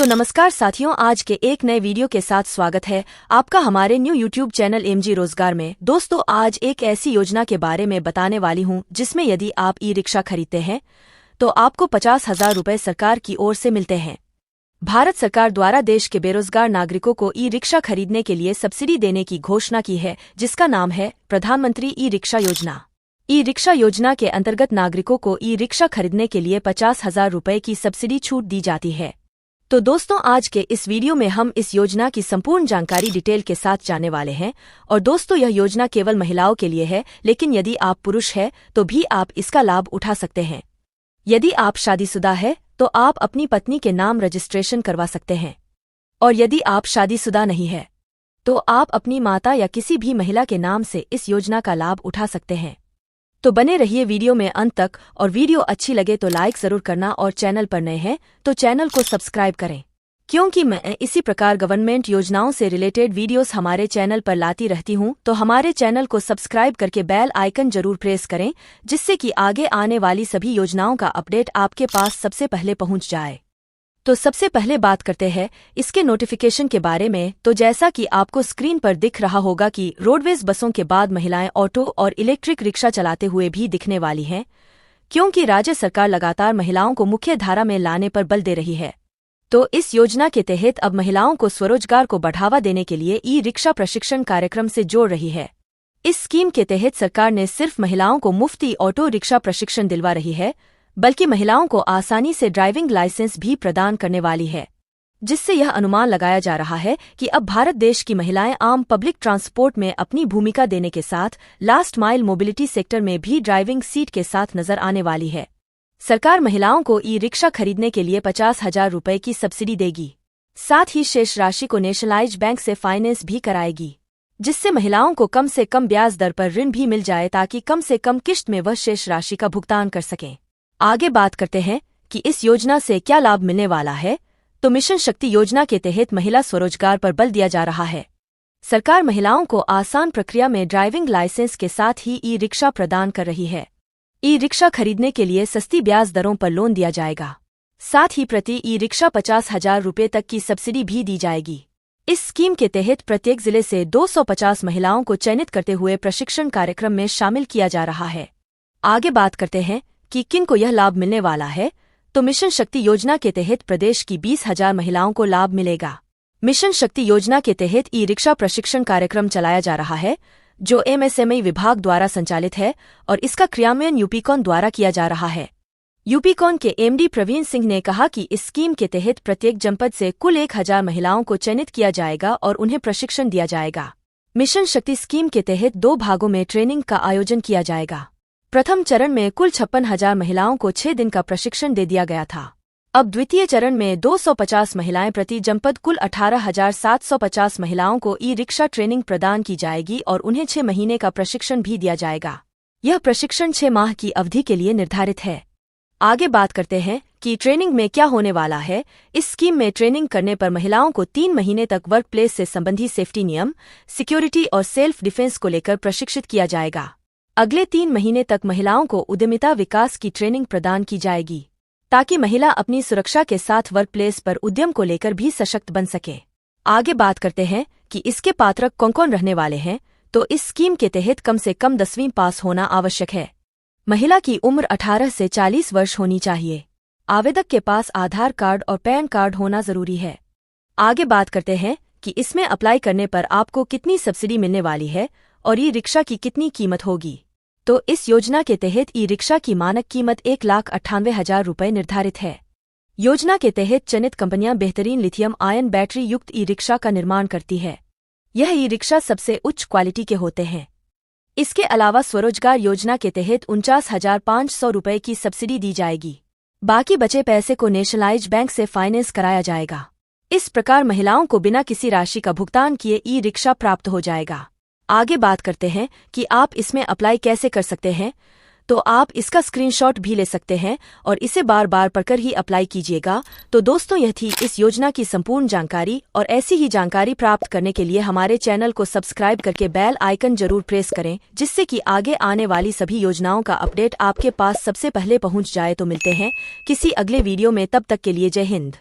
तो नमस्कार साथियों, आज के एक नए वीडियो के साथ स्वागत है आपका हमारे न्यू यूट्यूब चैनल एमजी रोजगार में। दोस्तों, आज एक ऐसी योजना के बारे में बताने वाली हूं जिसमें यदि आप ई रिक्शा खरीदते हैं तो आपको 50,000 रुपये सरकार की ओर से मिलते हैं। भारत सरकार द्वारा देश के बेरोजगार नागरिकों को ई रिक्शा खरीदने के लिए सब्सिडी देने की घोषणा की है, जिसका नाम है प्रधानमंत्री ई रिक्शा योजना। ई रिक्शा योजना के अंतर्गत नागरिकों को ई रिक्शा खरीदने के लिए 50,000 रुपये की सब्सिडी छूट दी जाती है। तो दोस्तों, आज के इस वीडियो में हम इस योजना की संपूर्ण जानकारी डिटेल के साथ जानने वाले हैं। और दोस्तों, यह योजना केवल महिलाओं के लिए है, लेकिन यदि आप पुरुष हैं तो भी आप इसका लाभ उठा सकते हैं। यदि आप शादीशुदा है तो आप अपनी पत्नी के नाम रजिस्ट्रेशन करवा सकते हैं, और यदि आप शादीशुदा नहीं है तो आप अपनी माता या किसी भी महिला के नाम से इस योजना का लाभ उठा सकते हैं। तो बने रहिए वीडियो में अंत तक, और वीडियो अच्छी लगे तो लाइक जरूर करना, और चैनल पर नए हैं तो चैनल को सब्सक्राइब करें, क्योंकि मैं इसी प्रकार गवर्नमेंट योजनाओं से रिलेटेड वीडियोस हमारे चैनल पर लाती रहती हूं। तो हमारे चैनल को सब्सक्राइब करके बेल आइकन जरूर प्रेस करें, जिससे कि आगे आने वाली सभी योजनाओं का अपडेट आपके पास सबसे पहले पहुंच जाए। तो सबसे पहले बात करते हैं इसके नोटिफिकेशन के बारे में। तो जैसा कि आपको स्क्रीन पर दिख रहा होगा कि रोडवेज बसों के बाद महिलाएं ऑटो और इलेक्ट्रिक रिक्शा चलाते हुए भी दिखने वाली हैं, क्योंकि राज्य सरकार लगातार महिलाओं को मुख्य धारा में लाने पर बल दे रही है। तो इस योजना के तहत अब महिलाओं को स्वरोजगार को बढ़ावा देने के लिए ई रिक्शा प्रशिक्षण कार्यक्रम से जोड़ रही है। इस स्कीम के तहत सरकार ने सिर्फ महिलाओं को मुफ्त ऑटो रिक्शा प्रशिक्षण दिलवा रही है, बल्कि महिलाओं को आसानी से ड्राइविंग लाइसेंस भी प्रदान करने वाली है, जिससे यह अनुमान लगाया जा रहा है कि अब भारत देश की महिलाएं आम पब्लिक ट्रांसपोर्ट में अपनी भूमिका देने के साथ लास्ट माइल मोबिलिटी सेक्टर में भी ड्राइविंग सीट के साथ नजर आने वाली है। सरकार महिलाओं को ई रिक्शा खरीदने के लिए 50,000 रुपये की सब्सिडी देगी, साथ ही शेष राशि को नेशनलाइज्ड बैंक से फाइनेंस भी कराएगी, जिससे महिलाओं को कम से कम ब्याज दर पर ऋण भी मिल जाए, ताकि कम से कम किश्त में वह शेष राशि का भुगतान कर सकें। आगे बात करते हैं कि इस योजना से क्या लाभ मिलने वाला है। तो मिशन शक्ति योजना के तहत महिला स्वरोजगार पर बल दिया जा रहा है। सरकार महिलाओं को आसान प्रक्रिया में ड्राइविंग लाइसेंस के साथ ही ई रिक्शा प्रदान कर रही है। ई रिक्शा खरीदने के लिए सस्ती ब्याज दरों पर लोन दिया जाएगा, साथ ही प्रति ई रिक्शा 50,000 रुपये तक की सब्सिडी भी दी जाएगी। इस स्कीम के तहत प्रत्येक जिले से 250 महिलाओं को चयनित करते हुए प्रशिक्षण कार्यक्रम में शामिल किया जा रहा है। आगे बात करते हैं कि किन को यह लाभ मिलने वाला है। तो मिशन शक्ति योजना के तहत प्रदेश की 20,000 महिलाओं को लाभ मिलेगा। मिशन शक्ति योजना के तहत ई रिक्शा प्रशिक्षण कार्यक्रम चलाया जा रहा है, जो एमएसएमई विभाग द्वारा संचालित है, और इसका क्रियान्वयन यूपीकॉन द्वारा किया जा रहा है। यूपीकॉन के एमडी प्रवीण सिंह ने कहा कि इस स्कीम के तहत प्रत्येक जनपद से कुल 1,000 महिलाओं को चयनित किया जाएगा और उन्हें प्रशिक्षण दिया जाएगा। मिशन शक्ति स्कीम के तहत 2 भागों में ट्रेनिंग का आयोजन किया जाएगा। प्रथम चरण में कुल 56,000 महिलाओं को 6 दिन का प्रशिक्षण दे दिया गया था। अब द्वितीय चरण में 250 महिलाएं प्रति जनपद कुल 18,750 महिलाओं को ई रिक्शा ट्रेनिंग प्रदान की जाएगी, और उन्हें 6 महीने का प्रशिक्षण भी दिया जाएगा। यह प्रशिक्षण 6 माह की अवधि के लिए निर्धारित है। आगे बात करते हैं कि ट्रेनिंग में क्या होने वाला है। इस स्कीम में ट्रेनिंग करने पर महिलाओं को 3 महीने तक वर्क प्लेस से संबंधी सेफ्टी नियम, सिक्योरिटी और सेल्फ डिफेंस को लेकर प्रशिक्षित किया जाएगा। अगले 3 महीने तक महिलाओं को उद्यमिता विकास की ट्रेनिंग प्रदान की जाएगी, ताकि महिला अपनी सुरक्षा के साथ वर्क प्लेस पर उद्यम को लेकर भी सशक्त बन सके। आगे बात करते हैं कि इसके पात्रक कौन कौन रहने वाले हैं। तो इस स्कीम के तहत कम से कम 10वीं पास होना आवश्यक है। महिला की उम्र 18 से 40 वर्ष होनी चाहिए। आवेदक के पास आधार कार्ड और पैन कार्ड होना जरूरी है। आगे बात करते हैं कि इसमें अप्लाई करने पर आपको कितनी सब्सिडी मिलने वाली है और ई रिक्शा की कितनी कीमत होगी। तो इस योजना के तहत ई रिक्शा की मानक कीमत 1,98,000 रुपये निर्धारित है। योजना के तहत चयनित कंपनियां बेहतरीन लिथियम आयन बैटरी युक्त ई रिक्शा का निर्माण करती है। यह ई रिक्शा सबसे उच्च क्वालिटी के होते हैं। इसके अलावा स्वरोजगार योजना के तहत 49,500 रुपये की सब्सिडी दी जाएगी। बाकी बचे पैसे को नेशनलाइज्ड बैंक से फाइनेंस कराया जाएगा। इस प्रकार महिलाओं को बिना किसी राशि का भुगतान किए ई रिक्शा प्राप्त हो जाएगा। आगे बात करते हैं कि आप इसमें अप्लाई कैसे कर सकते हैं। तो आप इसका स्क्रीनशॉट भी ले सकते हैं और इसे बार बार पढ़कर ही अप्लाई कीजिएगा। तो दोस्तों, यह थी इस योजना की संपूर्ण जानकारी, और ऐसी ही जानकारी प्राप्त करने के लिए हमारे चैनल को सब्सक्राइब करके बेल आइकन जरूर प्रेस करें, जिससे कि आगे आने वाली सभी योजनाओं का अपडेट आपके पास सबसे पहले पहुंच जाए। तो मिलते हैं किसी अगले वीडियो में, तब तक के लिए जय हिंद।